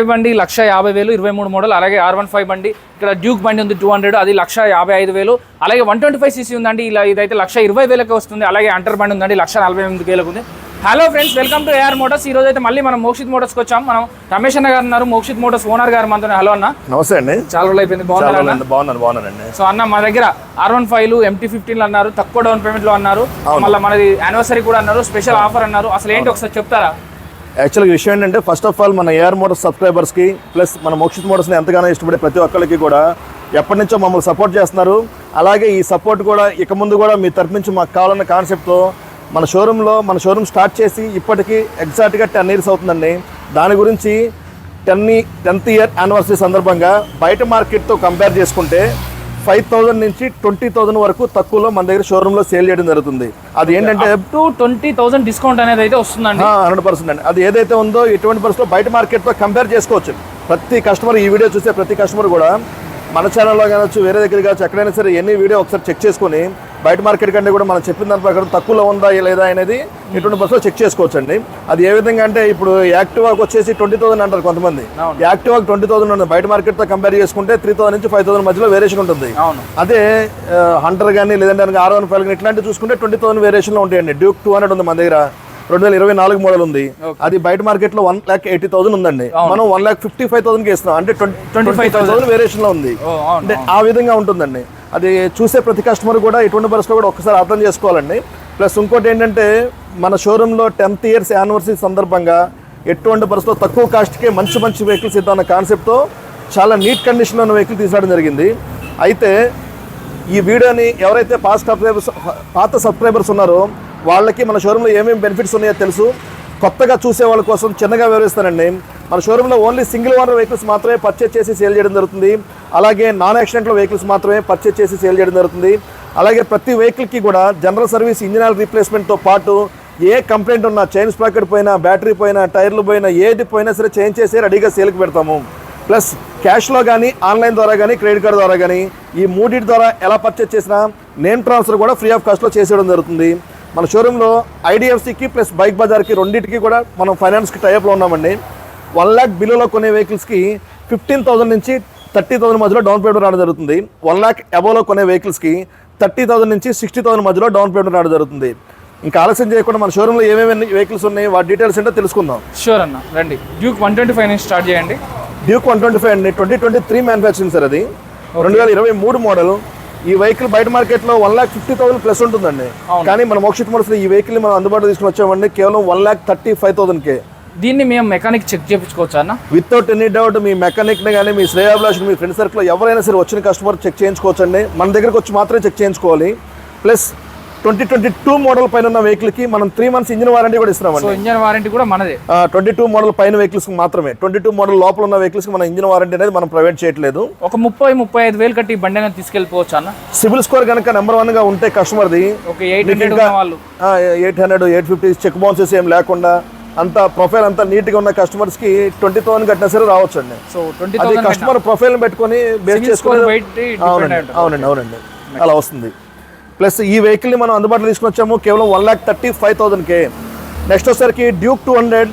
బండి 1,50,000 23 మోడల్. అలాగే R15 బండి, ఇక్కడ డ్యూక్ బండి ఉంది 200, అది 1,55,000. అలాగే 125cc ఉందండి, ఇలా ఇదైతే 1,20,000కి వస్తుంది. అలాగే అంటర్ బండి ఉందండి 1,48,000 ఉంది. Hello friends, welcome to AR Motors. ఈ రోజు అయితే మళ్ళీ మనం మోక్షిత్ మోటార్స్కి వచ్చాం. మనం రమేష్ అన్న గారు ఉన్నారు, మోక్షిత్ మోటార్స్ ఓనర్ గారు మనతో. హలో అన్న. నమస్తే అండి. చాలా రోజులు అయిపోయింది, బాగున్నానండి. సో అన్న, మా దగ్గర R15 MT15 అన్నారు, తక్కువ డౌన్ పేమెంట్ లో అన్నారు, మళ్ళీ మనది యానివర్సరీ కూడా అన్నారు, స్పెషల్ ఆఫర్ అన్నారు. అసలు ఏంటి ఒకసారి చెప్తారా? యాక్చువల్గా విషయం ఏంటంటే, ఫస్ట్ ఆఫ్ ఆల్ మన AR మోటార్స్ సబ్స్క్రైబర్స్కి ప్లస్ మన మోక్షిత్ మోటార్స్ని ఎంతగానో ఇష్టపడే ప్రతి ఒక్కరికి కూడా ఎప్పటి నుంచో మమ్మల్ని సపోర్ట్ చేస్తున్నారు. అలాగే ఈ సపోర్ట్ కూడా ఇక ముందు కూడా మీ తరపు నుంచి మాకు కావాలన్న కాన్సెప్ట్తో మన షోరూమ్ స్టార్ట్ చేసి ఇప్పటికీ ఎగ్జాక్ట్గా 10 years అవుతుందండి. దాని గురించి 10th year యానివర్సరీ సందర్భంగా బయట మార్కెట్తో కంపేర్ చేసుకుంటే 5,000 నుంచి 20,000 వరకు తక్కువలో మన దగ్గర షోరూంలో సేల్ చేయడం జరుగుతుంది. అది ఏంటంటే 20,000 డిస్కౌంట్ అనేది అయితే వస్తుందండి. 100% అండి. అది ఏదైతే ఉందో ఎటువంటి పరిస్థితుల్లో బయట మార్కెట్తో కంపేర్ చేసుకోవచ్చు. ప్రతి కస్టమర్, ఈ వీడియో చూసే ప్రతి కస్టమర్ కూడా మన ఛానల్లో కావచ్చు, వేరే దగ్గర కావచ్చు, ఎక్కడైనా సరే ఎన్ని వీడియో ఒకసారి చెక్ చేసుకొని బయట మార్కెట్ కంటే కూడా మనం చెప్పిన దాని ప్రకారం తక్కువలో ఉందా లేదా అనేది ఎటువంటి బస్సులో చెక్ చేసుకోవచ్చు అండి. అది ఏ విధంగా అంటే, ఇప్పుడు యాక్టివాకి వచ్చేసి 20,000 అంటారు కొంతమంది. యాక్టివాకి 20,000 ఉంది. బయట మార్కెట్తో కంపేర్ చేసుకుంటే 3,000 నుంచి 5,000 మధ్యలో వేరియేషన్ ఉంటుంది. అదే హంటర్ కానీ లేదంటే R15 కానీ ఇట్లాంటివి చూసుకుంటే 20,000 వేరియేషన్లో ఉంటాయండి. డ్యూక్ 200 ఉంది మన దగ్గర, 2024 మోడల్ ఉంది. అది బయట మార్కెట్ లో 1,80,000 ఉందండి. మనం 1,55,000కి ఇస్తున్నాం. అంటే 25,000 వేరియేషన్ లో ఉంది. అంటే ఆ విధంగా ఉంటుందండి. అది చూసే ప్రతి కస్టమర్ కూడా ఎటువంటి పరిస్థితుల్లో కూడా ఒక్కసారి అర్థం చేసుకోవాలండి. ప్లస్ ఇంకోటి ఏంటంటే, మన షోరూంలో 10th years యానివర్సరీ సందర్భంగా ఎటువంటి పరిస్థితుల్లో తక్కువ కాస్ట్కి మంచి వెహికల్స్ ఇద్దామన్న కాన్సెప్ట్తో చాలా నీట్ కండిషన్లో ఉన్న వెహికల్ తీసుకురావడం జరిగింది. అయితే ఈ వీడియోని ఎవరైతే పాత సబ్స్క్రైబర్స్ ఉన్నారో వాళ్ళకి మన షోరూంలో ఏమేమి బెనిఫిట్స్ ఉన్నాయో తెలుసు. కొత్తగా చూసే వాళ్ళ కోసం చిన్నగా వివరిస్తానండి. మన షోరూంలో ఓన్లీ సింగిల్ ఓనర్ వెహికల్స్ మాత్రమే పర్చేజ్ చేసి సేల్ చేయడం జరుగుతుంది. అలాగే నాన్ యాక్సిడెంట్లో వెహికల్స్ మాత్రమే పర్చేజ్ చేసి సేల్ చేయడం జరుగుతుంది. అలాగే ప్రతి వెహికల్కి కూడా జనరల్ సర్వీస్, ఇంజిన్ ఆయిల్ రీప్లేస్మెంట్తో పాటు ఏ కంప్లైంట్ ఉన్నా, చైన్ స్ప్రాకెట్ పోయినా, బ్యాటరీ పోయినా, టైర్లు పోయినా, ఏది పోయినా సరే చేంజ్ చేసి రెడీగా సేల్కి పెడతాము. ప్లస్ క్యాష్లో కానీ, ఆన్లైన్ ద్వారా కానీ, క్రెడిట్ కార్డు ద్వారా కానీ, ఈ మూడింటి ద్వారా ఎలా పర్చేజ్ చేసినా నేమ్ ట్రాన్స్ఫర్ కూడా ఫ్రీ ఆఫ్ కాస్ట్లో చేసేయడం జరుగుతుంది. మన షోరూంలో IDFCకి ప్లస్ బైక్ బజార్కి రెండింటికి కూడా మనం ఫైనాన్స్కి టైప్లో ఉన్నామండి. 1 lakh బిలోలో కొనే వెహికల్స్కి 15,000 నుంచి 30,000 మధ్యలో డౌన్ పేమెంట్ రావడం జరుగుతుంది. 1 lakh అబోలో కొనే వెహికల్స్కి 30,000 నుంచి 60,000 మధ్యలో డౌన్ పేమెంట్ రావడం జరుగుతుంది. ఇంకా ఆలస్యం చేయకుండా మన షోరూంలో ఏమేమి వెహికల్స్ ఉన్నాయి, వాటి డీటెయిల్స్ ఏంటో తెలుసుకుందాం. షూర్ అన్న, రండి. డ్యూక్ 125 నుంచి స్టార్ట్ చేయండి. డ్యూక్ 125 అండి, 2023 మ్యానుఫ్యాక్చరింగ్ సార్. అది 2023 మోడల్. ఈ వెహికల్ బయట మార్కెట్లో 1,50,000 ప్లస్ ఉంటుందండి. కానీ మన మోక్షిత్ మోటార్స్ ఈ వెహికల్ మనం అందుబాటులో తీసుకుని వచ్చామండి కేవలం 1,35,000కే. దీన్ని మేము మెకానిక్ చెక్ చేయించుకోవచ్చా అన్న? వితౌట్ ఎనీ డౌట్ మీ మెకానిక్ని కానీ, మీ శ్రేయాభిలాష్, మీ ఫ్రెండ్ సర్కిల్లో ఎవరైనా సరే వచ్చిన కస్టమర్ చెక్ చేయించుకోవచ్చండి. మన దగ్గరకు వచ్చి మాత్రమే చెక్ చేయించుకోవాలి. ప్లస్ 2022 మోడల్ పైన ఉన్న వెహికల్కి మనం 3 months ఇంజిన్ వారంటీ కూడా ఇస్తున్నామండి. ఇంజిన్ వారంటీ కూడా మనదే. 22 మోడల్ పైన వెహికల్స్ మాత్రమే. 22 మోడల్ లోపల ఉన్న వెహికల్స్కి మన ఇంజిన్ వారంటీ అనేది మనం ప్రొవైడ్ చేయట్లేదు. ఒక 30-35 కట్టి బండి అనేది తీసుకెళ్ళిపోవచ్చు అన్న. సివిల్ స్కోర్ కనుక నెంబర్ 1 గా ఉంటే కస్టమర్ది, ఒక 800 వాళ్ళు 800, 850 చెక్ బౌన్సెస్ ఏం లేకుండా అంత ప్రొఫైల్ అంతా నీట్ గా ఉన్న కస్టమర్స్ కి 20,000 కట్టినా సరే రావచ్చండి. సో అది కస్టమర్ ప్రొఫైల్ పెట్టుకొని బేస్ చేసుకొని. అవునండి, అలా వస్తుంది. ప్లస్ ఈ వెహికల్ని మనం అందుబాటులో తీసుకుని వచ్చాము కేవలం 1,35,000కే. నెక్స్ట్ వచ్చేసరికి డ్యూక్ 200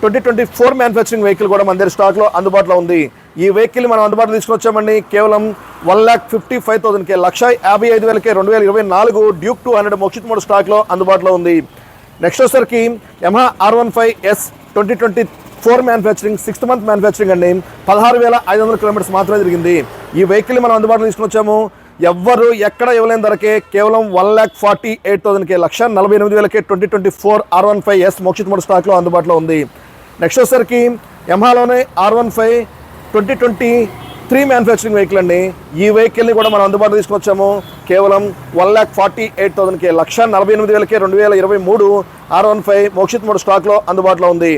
2024 మ్యానుఫ్యాక్చరింగ్ వెహికల్ కూడా మన దగ్గర స్టాక్లో అందుబాటులో ఉంది. ఈ వెహికల్ని మనం అందుబాటులో తీసుకుని వచ్చామండి కేవలం 1,55,000కే. 1,55,000కే 2024 డ్యూక్ 200 మోక్షిత్ మోటార్స్ స్టాక్లో అందుబాటులో ఉంది. నెక్స్ట్ వచ్చేసరికి Yamaha R15S 2024 manufacturing 6th month manufacturing అండి. 16,500 kilometers మాత్రమే జరిగింది. ఈ వెహికల్ని మనం అందుబాటులో తీసుకుని వచ్చాము ఎవ్వరు ఎక్కడ ఇవ్వలేని ధరకే కేవలం 1,48,000కే. 1,48,000కే 2024 R15S మోక్షిత్ మోటార్స్ స్టాక్లో అందుబాటులో ఉంది. నెక్స్ట్ వచ్చేసరికి యమహాలోనే R15 2023 మ్యానుఫ్యాక్చరింగ్ వెహికల్ అండి. ఈ వెహికల్ని కూడా మనం అందుబాటులో తీసుకొచ్చాము కేవలం 1,48,000కే. 1,48,000కే 2023 R15 మోక్షిత్ మోటార్స్ స్టాక్లో అందుబాటులో ఉంది.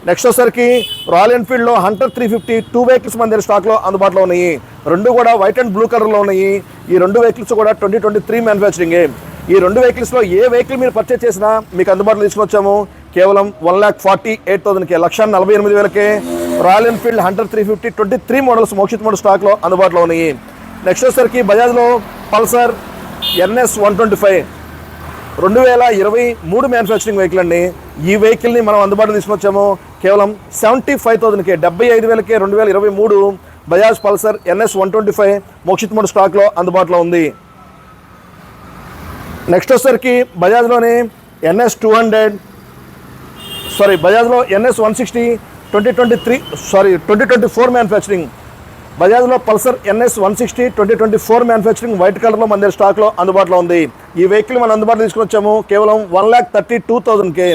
నెక్స్ట్ వచ్చేసరికి రాయల్ ఎన్ఫీల్డ్లో హంటర్ 350 2 వెహికల్స్ మన దగ్గర స్టాక్లో అందుబాటులో ఉన్నాయి. రెండు కూడా వైట్ అండ్ బ్లూ కలర్లో ఉన్నాయి. ఈ 2 వెహికల్స్ కూడా 2023 మ్యానుఫ్యాక్చరింగే. ఈ 2 వెహికల్స్లో ఏ వెహికల్ మీరు పర్చేస్ చేసినా మీకు అందుబాటులో తీసుకుని వచ్చాము కేవలం 1,48,000కే. 1,48,000కే Royal Enfield Hunter 350 23 models Mokshith Motors స్టాక్లో అందుబాటులో ఉన్నాయి. నెక్స్ట్ వచ్చేసరికి బజాజ్లో పల్సర్ NS 125 2023 మ్యానుఫ్యాక్చరింగ్ వెహికల్ అండి. ఈ వెహికల్ని మనం అందుబాటులో తీసుకొచ్చాము కేవలం 75,000కే 75,000కే 2023 బజాజ్ పల్సర్ ఎన్ఎస్ 125 మోక్షిత్ మోడ్ స్టాక్లో అందుబాటులో ఉంది. నెక్స్ట్ వచ్చేసరికి బజాజ్లో ఎన్ఎస్ 160 2024 మ్యానుఫ్యాక్చరింగ్, బజాజ్లో పల్సర్ ఎన్ఎస్ 160 2024 మ్యానుఫ్యాక్చరింగ్ వైట్ కలర్లో మన దగ్గర స్టాక్లో అందుబాటులో ఉంది. ఈ వెహికల్ మనం అందుబాటులో తీసుకుని వచ్చాము కేవలం 1,32,000కే.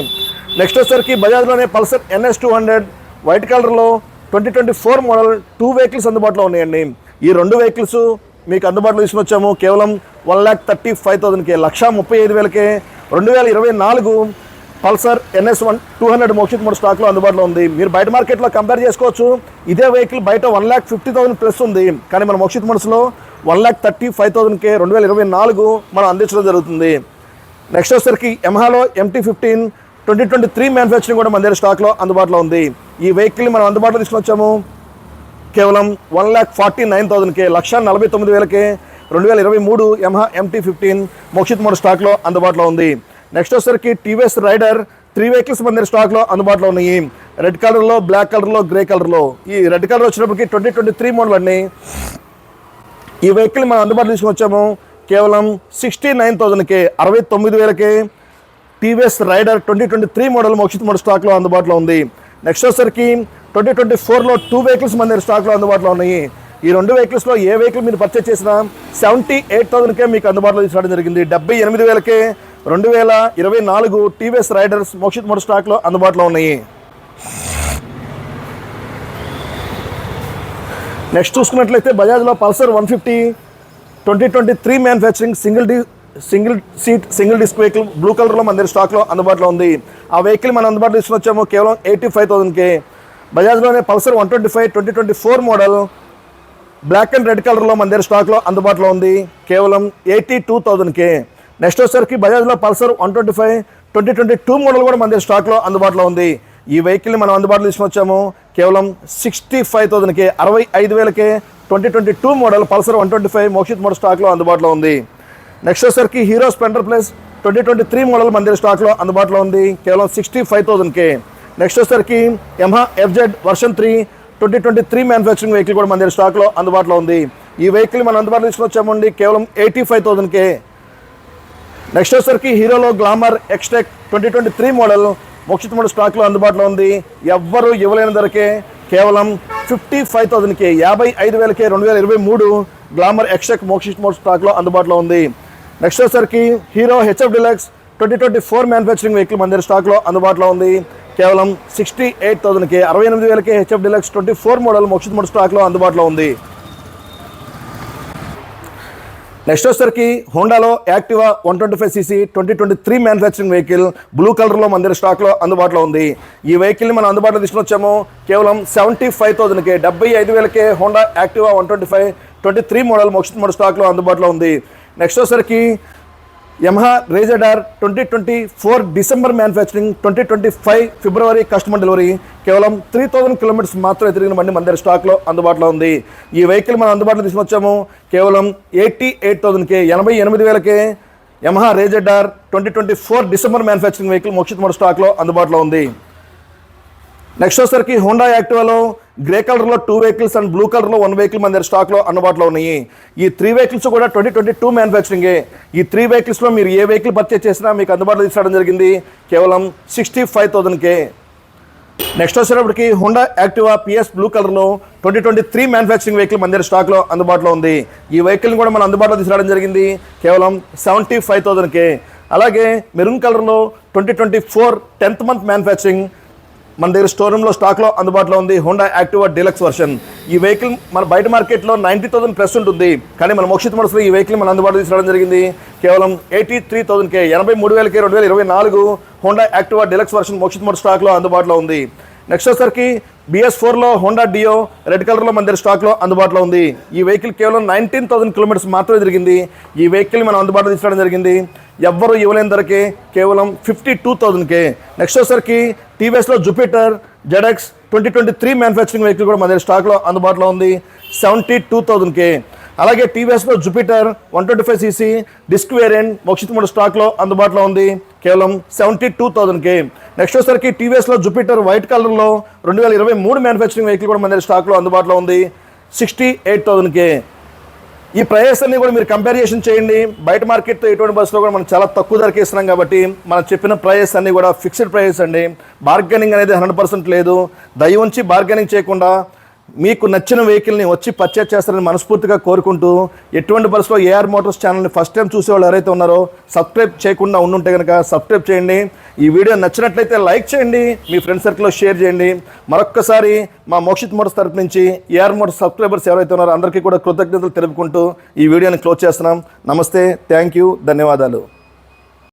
నెక్స్ట్ వచ్చేసరికి బజాజ్లోనే పల్సర్ ఎన్ఎస్ 200 వైట్ కలర్లో 2024 మోడల్ 2 వెహికల్స్ అందుబాటులో ఉన్నాయండి. ఈ 2 వెహికల్స్ మీకు అందుబాటులో తీసుకుని వచ్చాము కేవలం 1,35,000కే, 1,35,000కే 2024 పల్సర్ ఎన్ఎస్ 200 మోక్షిత్ మోడ్ స్టాక్లో అందుబాటులో ఉంది. మీరు బయట మార్కెట్లో కంపేర్ చేసుకోవచ్చు. ఇదే వెహికల్ బయట 1,50,000 ప్లస్ ఉంది, కానీ మన మోక్షిత్ మోడ్స్లో 1,35,000కే 2024 మనం అందించడం జరుగుతుంది. నెక్స్ట్ వచ్చేసరికి యమహాలో MT-15 2023 మ్యానుఫ్యాక్చరింగ్ కూడా మన దగ్గర స్టాక్లో అందుబాటులో ఉంది. ఈ వెహికల్ మనం అందుబాటులో తీసుకుని వచ్చాము కేవలం 1,49,000కే, 1,49,000కే 2023 యమహా MT-15 మోక్షిత్ మోడ్ స్టాక్లో అందుబాటులో ఉంది. నెక్స్ట్ వచ్చేసరికి టీవీఎస్ రైడర్ 3 వెహికల్స్ మన దగ్గర స్టాక్లో అందుబాటులో ఉన్నాయి. రెడ్ కలర్లో, బ్లాక్ కలర్లో, గ్రే కలర్లో. ఈ రెడ్ కలర్ వచ్చినప్పటికీ 2023 మోడల్ అండి. ఈ వెహికల్ మనం అందుబాటులో తీసుకుని వచ్చాము కేవలం 69,000కే, 69,000కే టీవీఎస్ రైడర్ 2023 మోడల్ మోక్షిత్ మోడ్ స్టాక్లో అందుబాటులో ఉంది. నెక్స్ట్ వచ్చేసరికి 2024లో 2 వెహికల్స్ మన దగ్గర స్టాక్లో అందుబాటులో ఉన్నాయి. ఈ 2 వెహికల్స్లో ఏ వెహికల్ మీరు పర్చేస్ చేసినా 78,000కే మీకు అందుబాటులో తీసుకోవడం జరిగింది. 78,000కే 2024 టీవీఎస్ రైడర్స్ మోక్షిత్ మోడ్ స్టాక్లో అందుబాటులో ఉన్నాయి. నెక్స్ట్ చూసుకున్నట్లయితే బజాజ్లో Pulsar 150 2023 manufacturing single disc vehicle blue కలర్లో మన దగ్గర స్టాక్లో అందుబాటులో ఉంది. ఆ వెహికల్ మనం అందుబాటులో తీసుకుని వచ్చాము కేవలం 85,000కే. బజాజ్లోనే Pulsar 125 2024 model black and red కలర్లో మన దగ్గర స్టాక్లో అందుబాటులో ఉంది కేవలం 82,000కే. నెక్స్ట్ వచ్చేసరికి బజాజ్లో పల్సర్ 125 2022 మోడల్ కూడా మన దగ్గర స్టాక్లో అందుబాటులో ఉంది. ఈ వెహికల్ని మనం అందుబాటులో తీసుకుని వచ్చాము కేవలం 65,000కే, 65,000కే 2022 మోడల్ పల్సర్ 125 మోక్షిత్ మోడ్ స్టాక్లో అందుబాటులో ఉంది. నెక్స్ట్ వచ్చేసరికి హీరో స్ప్లెండర్ ప్లస్ 2023 మోడల్ మన దగ్గర స్టాక్లో అందుబాటులో ఉంది కేవలం 65,000కే. నెక్స్ట్ వచ్చేసరికి Yamaha FZ version 3 2023 manufacturing vehicle కూడా మన దగ్గర స్టాక్లో అందుబాటులో ఉంది. ఈ వెహికల్ మనం అందుబాటులో తీసుకుని వచ్చామండి కేవలం 85,000కే. నెక్స్ట్ వచ్చేసరికి హీరోలో గ్లామర్ ఎక్స్టెక్ 2023 మోడల్ మోక్షిత్ మోడ్ స్టాక్లో అందుబాటులో ఉంది. ఎవ్వరూ ఇవ్వలేని ధరకే కేవలం 55,000కే, 55,000కే 2023 గ్లామర్ ఎక్స్టెక్ మోక్షిత్ మోడ్ స్టాక్లో అందుబాటులో ఉంది. నెక్స్ట్ వచ్చేసరికి Hero HF Deluxe 2024 manufacturing vehicle మన దగ్గర స్టాక్లో అందుబాటులో ఉంది కేవలం 68,000కే, 68,000కే HF డిలక్స్ 24 మోడల్ మోక్షిత్ మోడ్ స్టాక్లో అందుబాటులో ఉంది. నెక్స్ట్ వచ్చేసరికి హోండాలో Activa 125cc 2023 manufacturing vehicle blue కలర్లో మన దగ్గర స్టాక్లో అందుబాటులో ఉంది. ఈ వెహికల్ని మనం అందుబాటులో తీసుకుని వచ్చాము కేవలం 75,000కే, 75,000కే హోండా యాక్టివా 125 23 మోడల్ మోక్షిత్ మోడ్ స్టాక్లో అందుబాటులో ఉంది. నెక్స్ట్ వచ్చేసరికి Yamaha RayZR R 2024 December manufacturing 2025 ఫిబ్రవరి కస్టమర్ డెలివరీ కేవలం 3,000 కిలోమీటర్స్ మాత్రమే తిరిగిన బండి మన దగ్గర స్టాక్లో అందుబాటులో ఉంది. ఈ వెహికల్ మనం అందుబాటులో తీసుకుని వచ్చాము కేవలం 88,000కే, 88,000కే Yamaha RayZR R 2024 December manufacturing vehicle Mokshith మోడ్ స్టాక్లో అందుబాటులో ఉంది. నెక్స్ట్ వచ్చేసరికి హోండా యాక్టివాలో గ్రే కలర్లో 2 వెహికల్స్ అండ్ బ్లూ కలర్లో 1 వెహికల్ మన దగ్గర స్టాక్లో అందుబాటులో ఉన్నాయి. ఈ 3 వెహికల్స్ కూడా 2022 మ్యానుఫ్యాక్చరింగే. ఈ 3 వెహికల్స్లో మీరు ఏ వెహికల్ పర్చేస్ చేసినా మీకు అందుబాటులో తీసుకోవడం జరిగింది కేవలం 65,000కే. నెక్స్ట్ వచ్చేటప్పటికి హోండా యాక్టివా PS బ్లూ కలర్లో 2023 మ్యానుఫ్యాక్చరింగ్ వెహికల్ మన దగ్గర స్టాక్లో అందుబాటులో ఉంది. ఈ వెహికల్ని కూడా మనం అందుబాటులో తీసుకురావడం జరిగింది కేవలం 75,000కే. అలాగే మెరూన్ కలర్లో 2024 10th మంత్ మ్యానుఫ్యాక్చరింగ్ మన దగ్గర స్టోర్ రూమ్లో స్టాక్లో అందుబాటులో ఉంది హోండా యాక్టివా డీలక్స్ వర్షన్. ఈ వెహికల్ మన బయట మార్కెట్లో 90,000 ప్లస్ ఉంటుంది, కానీ మన మోక్షిత్ మోడ్స్లో ఈ వెహికల్ మన అందుబాటులో తీసుకురావడం జరిగింది కేవలం 83,000కే, 83,000కే 2024 Honda Activa deluxe version Mokshith మోడ్ స్టాక్లో అందుబాటులో ఉంది. నెక్స్ట్ వచ్చేసరికి BS4లో హోండా డియో రెడ్ కలర్లో మన దగ్గర స్టాక్లో అందుబాటులో ఉంది. ఈ వెహికల్ కేవలం 19,000 కిలోమీటర్స్ మాత్రమే తిరిగింది. ఈ వెహికల్ మనం అందుబాటులో తీసుకోవడం జరిగింది ఎవ్వరూ ఇవ్వలేని ధరకే కేవలం 52,000కే. నెక్స్ట్ వచ్చేసరికి టీవీఎస్లో జూపిటర్ ZX 2023 మ్యానుఫ్యాక్చరింగ్ వెహికల్ కూడా మన దగ్గర స్టాక్లో అందుబాటులో ఉంది 72,000కే. అలాగే టీవీఎస్లో Jupiter 125cc disc variant Mokshith model స్టాక్లో అందుబాటులో ఉంది కేవలం 72,000కే. నెక్స్ట్ వచ్చేసరికి టీవీఎస్లో జూపిటర్ వైట్ కలర్లో 2023 మ్యానుఫ్యాక్చరింగ్ వెహికల్ కూడా మన దగ్గర స్టాక్లో అందుబాటులో ఉంది 68,000కే. ఈ ప్రైస్ అన్ని కూడా మీరు కంపారిజన్ చేయండి. బయట మార్కెట్తో ఎటువంటి బస్సులో కూడా మనం చాలా తక్కువ ధరకే ఇస్తున్నాం కాబట్టి మనం చెప్పిన ప్రైస్ అన్ని కూడా ఫిక్స్డ్ ప్రైస్ అండి. బార్గెనింగ్ అనేది 100% లేదు. దయ ఉంచి బార్గెనింగ్ చేయకుండా మీకు నచ్చిన వెహికల్ని వచ్చి పర్చేజ్ చేస్తారని మనస్ఫూర్తిగా కోరుకుంటూ, ఎటువంటి బస్సులో ఏఆర్ మోటార్స్ ఛానల్ని ఫస్ట్ టైం చూసేవాళ్ళు ఎవరైతే ఉన్నారో సబ్స్క్రైబ్ చేయకుండా ఉండుంటే కనుక సబ్స్క్రైబ్ చేయండి. ఈ వీడియో నచ్చినట్లయితే లైక్ చేయండి, మీ ఫ్రెండ్ సర్కిల్లో షేర్ చేయండి. మరొక్కసారి మా మోక్షిత్ మోటార్స్ తరపు నుంచి ఏఆర్ మోటార్స్ సబ్స్క్రైబర్స్ ఎవరైతే ఉన్నారో అందరికీ కూడా కృతజ్ఞతలు తెలుపుకుంటూ ఈ వీడియోని క్లోజ్ చేస్తున్నాం. నమస్తే, థ్యాంక్ యూ, ధన్యవాదాలు.